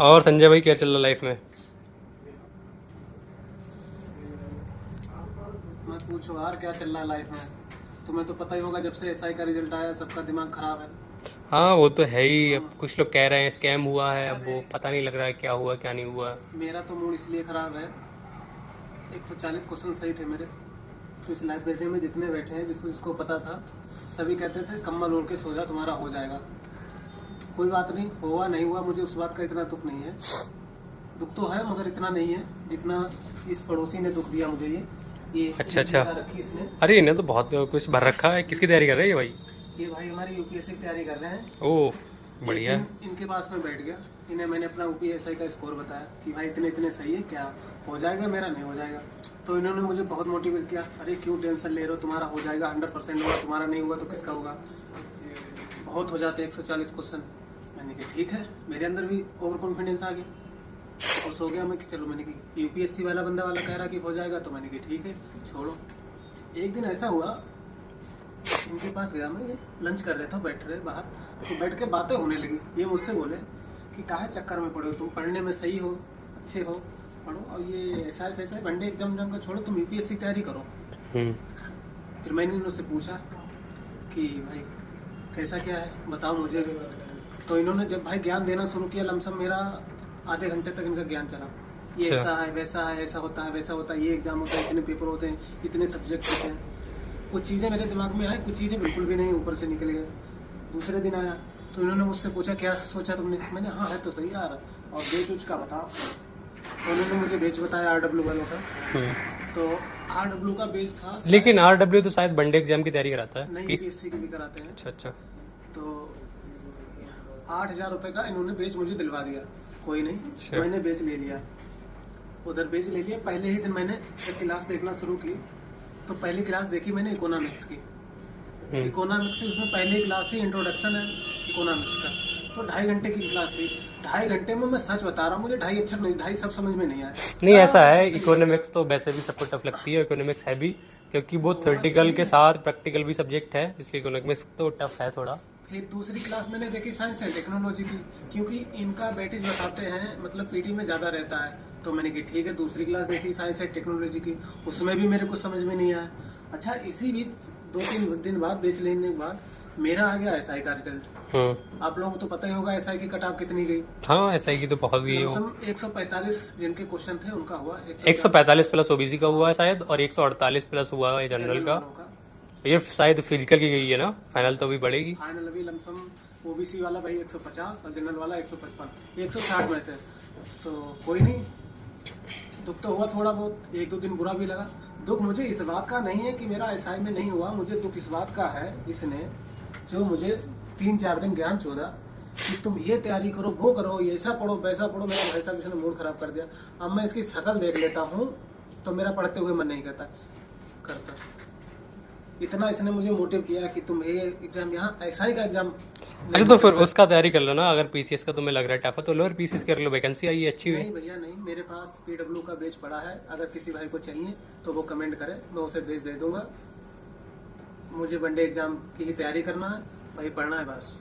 और संजय भाई क्या चल रहा लाइफ में? मत पूछो यार, क्या चल रहा है लाइफ में। तुम्हें तो पता ही होगा, जब से एसआई का रिजल्ट आया सबका दिमाग खराब है। हाँ वो तो है ही। अब हाँ, कुछ लोग कह रहे हैं स्कैम हुआ है, अब अरे वो पता नहीं लग रहा है क्या हुआ क्या नहीं हुआ। मेरा तो मूड इसलिए खराब है, 140 क्वेश्चन सही थे मेरे। तो इस लाइब्रेरी में जितने बैठे हैं, जिसको जिसको पता था, सभी कहते थे कम्बल ओढ़ के सो जा, तुम्हारा हो जाएगा। कोई बात नहीं, हुआ नहीं हुआ मुझे उस बात का इतना दुख नहीं है। दुख तो है मगर इतना नहीं है जितना इस पड़ोसी ने दुख दिया मुझे। ये अच्छा रील अच्छा। दिखा रखी इसने। अरे इन्हें तो बहुत कुछ भर रखा है। किसकी तैयारी कर रहे हैं ये भाई? ये भाई हमारी यूपीएससी की तैयारी कर रहे हैं। ओह एक बढ़िया दिन है। इनके पास में बैठ गया, इन्हें मैंने अपना यूपीएससी का स्कोर बताया कि भाई इतने इतने सही है, क्या हो जाएगा, मेरा नहीं हो जाएगा। तो इन्होंने मुझे बहुत मोटिवेट किया, अरे क्यों टेंशन ले रहे हो, तुम्हारा हो जाएगा, 100% होगा, तुम्हारा नहीं होगा तो किसका होगा। बहुत हो जाते 140 क्वेश्चन। मैंने कहा ठीक है, मेरे अंदर भी ओवर कॉन्फिडेंस आ गया और सो गया मैं कि चलो, मैंने कि यूपीएससी वाला बंदा वाला कह रहा कि हो जाएगा, तो मैंने कहा ठीक है छोड़ो। एक दिन ऐसा हुआ, इनके पास गया मैं, ये लंच कर रहे थे, बैठ रहे बाहर, तो बैठ के बातें होने लगी। ये मुझसे बोले कि काहे चक्कर में पड़े हो, तुम पढ़ने में सही हो, अच्छे हो, पढ़ो, और ये ऐसा है वैसा है, वनडे एग्जाम का छोड़ो, तुम यूपीएससी की तैयारी करो। हम्म। फिर मैंने इनसे पूछा कि भाई कैसा क्या है, बताओ मुझे भी। तो इन्होंने जब भाई ज्ञान देना शुरू किया, लमसम मेरा आधे घंटे तक इनका ज्ञान चला। ये अच्छा। ऐसा है वैसा है, ऐसा होता है वैसा होता है, ये एग्जाम होता है, इतने पेपर होते हैं, इतने सब्जेक्ट होते हैं। कुछ चीज़ें मेरे दिमाग में आई, कुछ चीज़ें बिल्कुल भी नहीं, ऊपर से निकल गए। दूसरे दिन आया तो इन्होंने मुझसे पूछा क्या सोचा तुमने। मैंने हाँ है तो सही यार, और बेच उच का बताओ। तो उन्होंने मुझे बेच बताया, RW वालों का। हम्म। तो RW का बेच था लेकिन RW तो शायद वनडे एग्जाम की तैयारी कराता है। नहीं, यूपीएससी की भी कराते हैं। अच्छा अच्छा। तो 8,000 रुपये का इन्होंने बेच मुझे दिलवा दिया। कोई नहीं, अच्छा। मैंने बेच ले लिया, उधर बेच ले लिया। पहले ही दिन मैंने जब क्लास देखना शुरू की, तो पहली क्लास देखी मैंने इकोनॉमिक्स की। इकोनॉमिक्स से उसमें पहली क्लास थी इंट्रोडक्शन है इकोनॉमिक्स का। तो 2.5 घंटे की क्लास थी। 2.5 घंटे में मैं सच बता रहा हूँ, मुझे 2.5 अक्षर नहीं, 2.5 सब समझ में नहीं आया। नहीं ऐसा सब है, सही इकोनॉमिक्स तो वैसे भी सबको टफ लगती है। इकोनॉमिक्स है भी क्योंकि वो थ्योरेटिकल के साथ प्रैक्टिकल भी सब्जेक्ट है, इसलिए इकोनॉमिक्स तो टफ है थोड़ा। फिर दूसरी क्लास मैंने देखी साइंस एंड टेक्नोलॉजी की, क्योंकि इनका वेटेज बताते हैं, मतलब पीटी में ज़्यादा रहता है। तो मैंने कहा ठीक है, दूसरी क्लास देखी साइंस एंड टेक्नोलॉजी की, उसमें भी मेरे को समझ में नहीं आया। अच्छा, इसी बीच 2-3 दिन बाद, बेच लेने के बाद, मेरा आ गया एसआई का रिजल्ट। आप लोगों को तो पता ही होगा एसआई की कट ऑफ कितनी गई। हाँ ऐसा ही की तो बहुत भी है। लमसम 145 जिनके क्वेश्चन थे उनका हुआ 145 प्लस ओबीसी का हुआ है शायद, और 148 प्लस हुआ है जनरल का। वालों का। ये शायद फिजिकल की गई है ना, फाइनल तो अभी बढ़ेगी। फाइनल अभी लमसम ओबीसी वाला भाई 150 और जनरल वाला 155, 160 में से। तो कोई नहीं, दुख तो हुआ थोड़ा बहुत, 1-2 दिन बुरा भी लगा। दुख मुझे इस बात का नहीं है कि मेरा एसआई में नहीं हुआ, मुझे दुख इस बात का है, इसने जो मुझे 3-4 दिन ज्ञान चोदा कि तुम ये तैयारी करो, वो करो, ये ऐसा पढ़ो वैसा पढ़ो। मेरा भाई साहब इसने मूड खराब कर दिया। अब मैं इसकी शक्ल देख लेता हूँ तो मेरा पढ़ते हुए मन नहीं करता। इतना इसने मुझे मोटिव किया कि तुम ये एग्जाम, यहाँ एसआई का एग्जाम। अच्छा तो फिर उसका तैयारी कर लो ना, अगर पीसीएस का तुम्हें लग रहा है टफ है तो लो और पीसीएस कर लो, वैकेंसी आई है अच्छी हुई। नहीं भैया नहीं, मेरे पास पीडब्ल्यू का बेच पड़ा है। अगर किसी भाई को चाहिए तो वो कमेंट करे, मैं उसे बेच दे दूंगा। मुझे वनडे एग्जाम की ही तैयारी करना है, वही पढ़ना है बस।